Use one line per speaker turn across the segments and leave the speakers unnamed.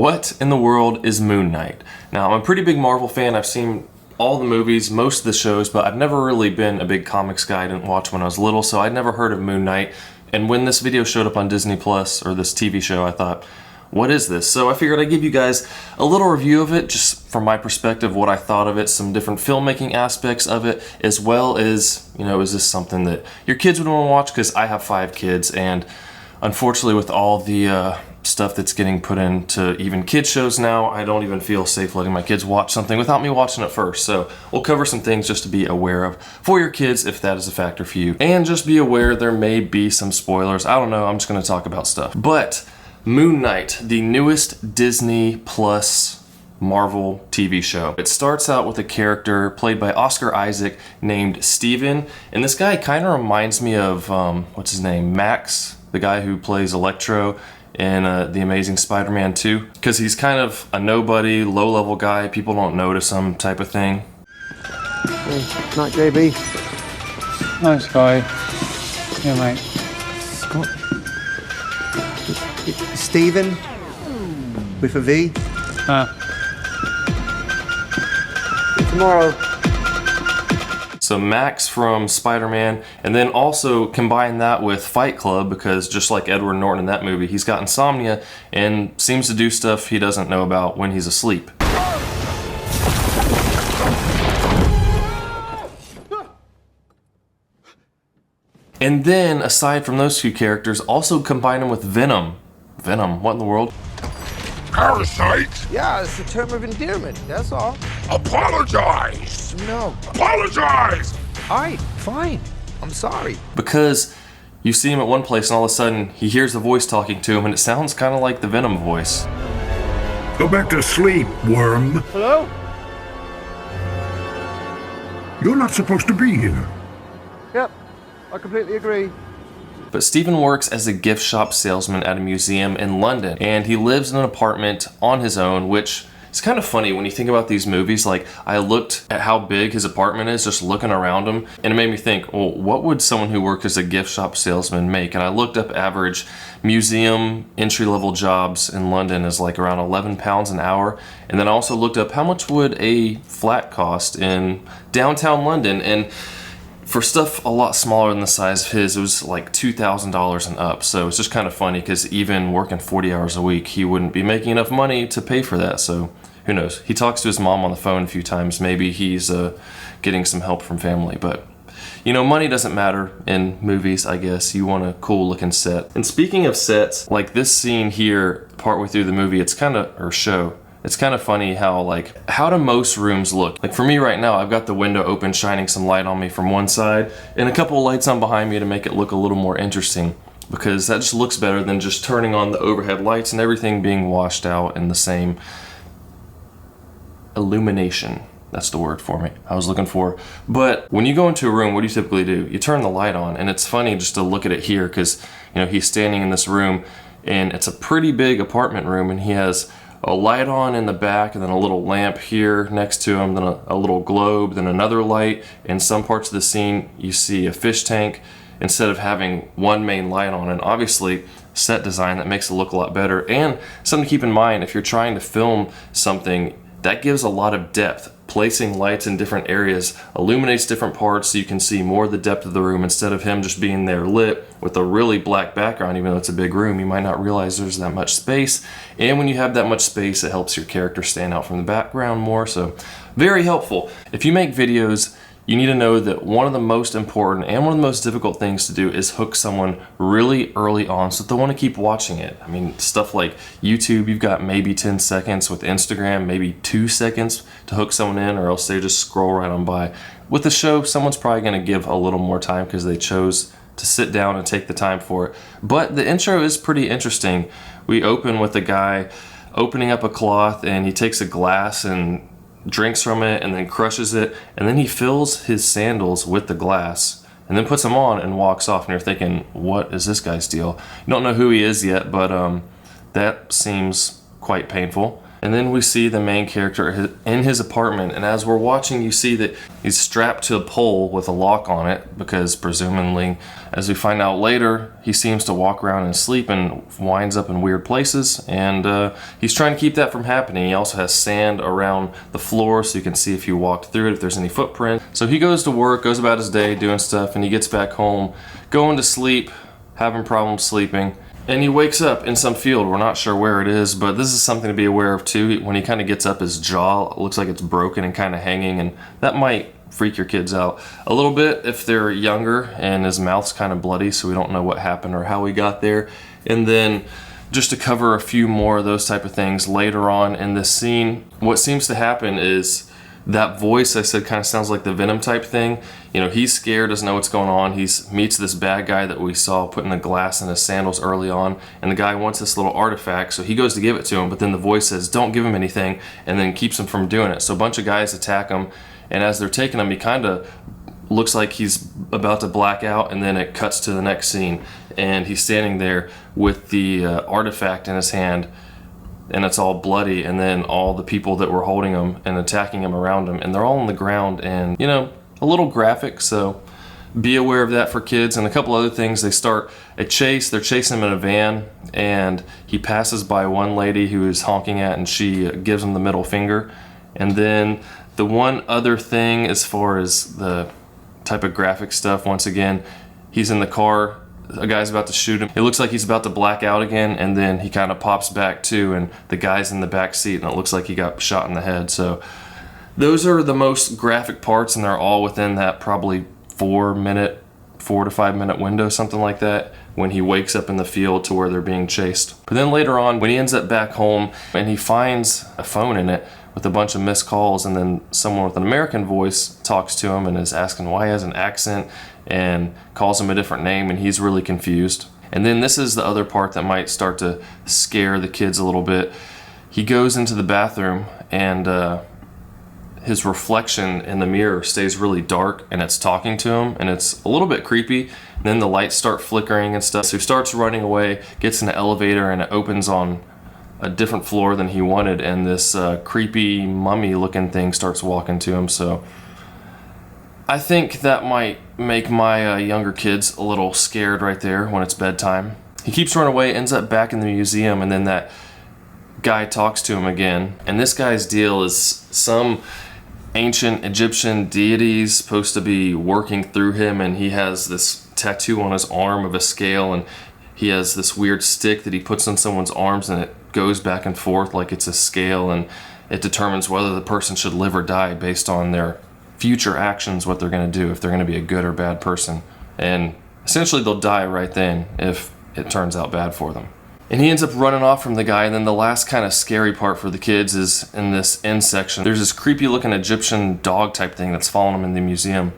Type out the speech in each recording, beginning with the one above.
What in the world is Moon Knight? Now, I'm a pretty big Marvel fan. I've seen all the movies, most of the shows, but I've never really been a big comics guy. I didn't watch when I was little, so I'd never heard of Moon Knight. And when this video showed up on Disney Plus, or this TV show, I thought, what is this? So I figured I'd give you guys a little review of it, just from my perspective, what I thought of it, some different filmmaking aspects of it, as well as, you know, is this something that your kids would want to watch? Because I have 5 kids, and unfortunately with all the stuff that's getting put into even kids shows now, I don't even feel safe letting my kids watch something without me watching it first. So we'll cover some things just to be aware of for your kids if that is a factor for you. And just be aware there may be some spoilers. I don't know, I'm just going to talk about stuff. But Moon Knight, the newest Disney Plus Marvel TV show. It starts out with a character played by Oscar Isaac named Steven, and this guy kind of reminds me of, what's his name, Max, the guy who plays Electro in The Amazing Spider-Man 2, because he's kind of a nobody, low-level guy, people don't notice him type of thing.
Hey, night, JB.
Nice guy. Yeah, mate.
Scott. Stephen, with a V. Tomorrow.
So Max from Spider-Man, and then also combine that with Fight Club, because just like Edward Norton in that movie, he's got insomnia and seems to do stuff he doesn't know about when he's asleep. And then, aside from those 2 characters, also combine them with Venom. Venom, what in the world?
Parasite?
Yeah, it's a term of endearment, that's all.
Apologize!
No.
Apologize!
Alright, fine. I'm sorry.
Because you see him at one place and all of a sudden he hears a voice talking to him and it sounds kind of like the Venom voice.
Go back to sleep, worm.
Hello?
You're not supposed to be here.
Yep, I completely agree.
But Stephen works as a gift shop salesman at a museum in London, and he lives in an apartment on his own, which is kind of funny when you think about these movies. Like, I looked at how big his apartment is, just looking around him, and it made me think, well, what would someone who worked as a gift shop salesman make? And I looked up average museum entry-level jobs in London is like around £11 an hour, and then I also looked up how much would a flat cost in downtown London, and for stuff a lot smaller than the size of his, it was like $2,000 and up. So it's just kind of funny because even working 40 hours a week, he wouldn't be making enough money to pay for that. So who knows? He talks to his mom on the phone a few times. Maybe he's getting some help from family. But, you know, money doesn't matter in movies, I guess. You want a cool looking set. And speaking of sets, like this scene here, partway through the movie, it's kind of, or show, it's kind of funny how do most rooms look? Like for me right now, I've got the window open, shining some light on me from one side, and a couple of lights on behind me to make it look a little more interesting, because that just looks better than just turning on the overhead lights and everything being washed out in the same illumination. That's the word for me I was looking for. But when you go into a room, what do you typically do? You turn the light on, and it's funny just to look at it here, because, you know, he's standing in this room, and it's a pretty big apartment room, and he has a light on in the back, and then a little lamp here next to him, then a little globe, then another light. In some parts of the scene, you see a fish tank instead of having one main light on. And obviously, set design that makes it look a lot better. And something to keep in mind, if you're trying to film something, that gives a lot of depth. Placing lights in different areas illuminates different parts so you can see more of the depth of the room instead of him just being there lit with a really black background. Even though it's a big room, you might not realize there's that much space. And when you have that much space, it helps your character stand out from the background more. So very helpful. If you make videos, you need to know that one of the most important and one of the most difficult things to do is hook someone really early on so that they want to keep watching it. I mean, stuff like YouTube, you've got maybe 10 seconds. With Instagram, maybe 2 seconds to hook someone in, or else they just scroll right on by. With the show, someone's probably going to give a little more time because they chose to sit down and take the time for it. But the intro is pretty interesting. We open with a guy opening up a cloth, and he takes a glass and drinks from it and then crushes it, and then he fills his sandals with the glass and then puts them on and walks off. And you're thinking, what is this guy's deal? You don't know who he is yet, but that seems quite painful. And then we see the main character in his apartment, and as we're watching, you see that he's strapped to a pole with a lock on it, because presumably, as we find out later, he seems to walk around and sleep and winds up in weird places, and he's trying to keep that from happening. He also has sand around the floor, so you can see if you walked through it, if there's any footprint. So he goes to work, goes about his day doing stuff, and he gets back home, going to sleep, having problems sleeping. And he wakes up in some field. We're not sure where it is, but this is something to be aware of too. When he kind of gets up, his jaw looks like it's broken and kind of hanging, and that might freak your kids out a little bit if they're younger, and his mouth's kind of bloody, so we don't know what happened or how he got there. And then just to cover a few more of those type of things later on in this scene, what seems to happen is that voice I said kind of sounds like the Venom type thing. You know, he's scared, doesn't know what's going on. He meets this bad guy that we saw putting the glass in his sandals early on, and the guy wants this little artifact, so he goes to give it to him, but then the voice says, don't give him anything, and then keeps him from doing it. So a bunch of guys attack him, and as they're taking him, he kind of looks like he's about to black out, and then it cuts to the next scene, and he's standing there with the artifact in his hand, and it's all bloody, and then all the people that were holding him and attacking him around him, and they're all on the ground, and you know, a little graphic, so be aware of that for kids. And a couple other things, they start a chase, they're chasing him in a van, and he passes by one lady who is honking at, and she gives him the middle finger. And then the one other thing as far as the type of graphic stuff, once again, he's in the car, a guy's about to shoot him. It looks like he's about to black out again, and then he kind of pops back too, and the guy's in the back seat, and it looks like he got shot in the head. So those are the most graphic parts, and they're all within that probably 4 to 5 minute window, something like that, when he wakes up in the field to where they're being chased. But then later on, when he ends up back home and he finds a phone in it with a bunch of missed calls, and then someone with an American voice talks to him and is asking why he has an accent and calls him a different name, and he's really confused. And then this is the other part that might start to scare the kids a little bit. He goes into the bathroom, and his reflection in the mirror stays really dark, and it's talking to him, and it's a little bit creepy. And then the lights start flickering and stuff, so he starts running away, gets in the elevator, and it opens on a different floor than he wanted, and this creepy mummy looking thing starts walking to him. So I think that might make my younger kids a little scared right there when it's bedtime. He keeps running away, ends up back in the museum, and then that guy talks to him again. And this guy's deal is some ancient Egyptian deities supposed to be working through him, and he has this tattoo on his arm of a scale, and he has this weird stick that he puts on someone's arms, and it goes back and forth like it's a scale, and it determines whether the person should live or die based on their future actions, what they're going to do, if they're going to be a good or bad person. And essentially they'll die right then if it turns out bad for them. And he ends up running off from the guy, and then the last kind of scary part for the kids is in this end section. There's this creepy looking Egyptian dog type thing that's following him in the museum,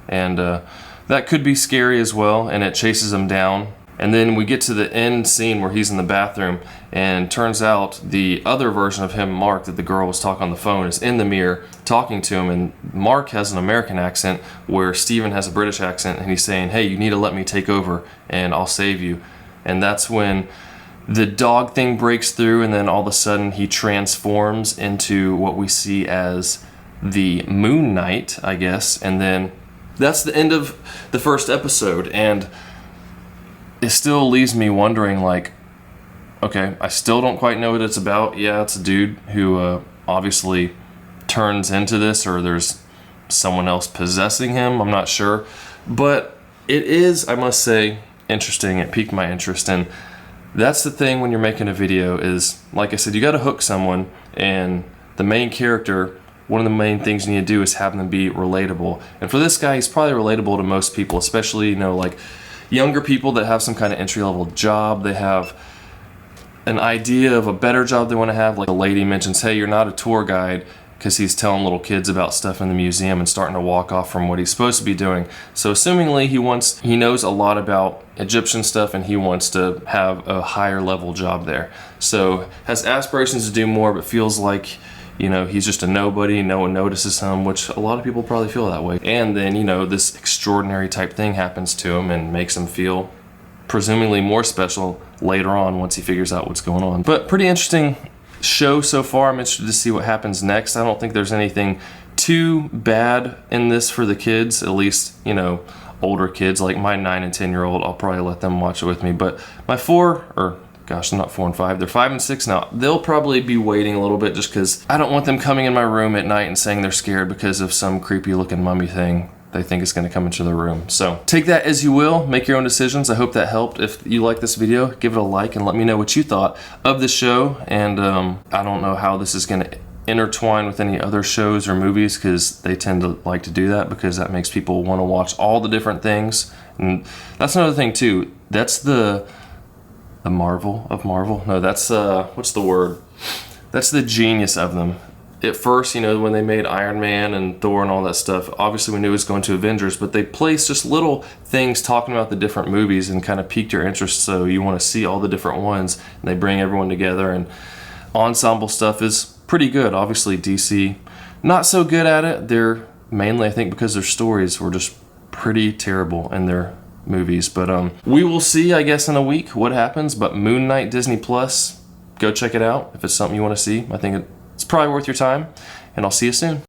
and that could be scary as well, and it chases him down. And then we get to the end scene where he's in the bathroom, and turns out the other version of him, Mark, that the girl was talking on the phone, is in the mirror talking to him, and Mark has an American accent where Steven has a British accent, and he's saying, hey, you need to let me take over and I'll save you. And that's when the dog thing breaks through, and then all of a sudden he transforms into what we see as the Moon Knight, I guess. And then that's the end of the first episode, and it still leaves me wondering, like, okay, I still don't quite know what it's about. Yeah, it's a dude who obviously turns into this, or there's someone else possessing him, I'm not sure. But it is, I must say, interesting. It piqued my interest, and that's the thing when you're making a video is, like I said, you got to hook someone, and the main character, one of the main things you need to do is have them be relatable. And for this guy, he's probably relatable to most people, especially, you know, like younger people that have some kind of entry-level job. They have an idea of a better job they want to have. Like a lady mentions, hey, you're not a tour guide, because he's telling little kids about stuff in the museum and starting to walk off from what he's supposed to be doing. So assumingly he knows a lot about Egyptian stuff, and he wants to have a higher level job there. So has aspirations to do more, but feels like, you know, he's just a nobody, no one notices him, which a lot of people probably feel that way. And then, you know, this extraordinary type thing happens to him and makes him feel presumably more special later on once he figures out what's going on. But pretty interesting show so far. I'm interested to see what happens next. I don't think there's anything too bad in this for the kids, at least, you know, older kids. Like my 9 and 10-year-old, I'll probably let them watch it with me. But my 4, or gosh, they're not 4 and 5, they're 5 and 6 now. They'll probably be waiting a little bit just because I don't want them coming in my room at night and saying they're scared because of some creepy looking mummy thing they think is going to come into the room. So take that as you will, make your own decisions. I hope that helped. If you like this video, give it a like and let me know what you thought of the show. And I don't know how this is going to intertwine with any other shows or movies, because they tend to like to do that, because that makes people want to watch all the different things. And that's another thing too. That's the Marvel of Marvel. No, that's what's the word? That's the genius of them. At first, you know, when they made Iron Man and Thor and all that stuff, obviously we knew it was going to Avengers, but they placed just little things talking about the different movies and kind of piqued your interest, so you want to see all the different ones, and they bring everyone together, and ensemble stuff is pretty good. Obviously DC, not so good at it. They're mainly, I think, because their stories were just pretty terrible in their movies. But we will see, I guess, in a week what happens. But Moon Knight, Disney Plus, go check it out if it's something you want to see. I think it's probably worth your time, and I'll see you soon.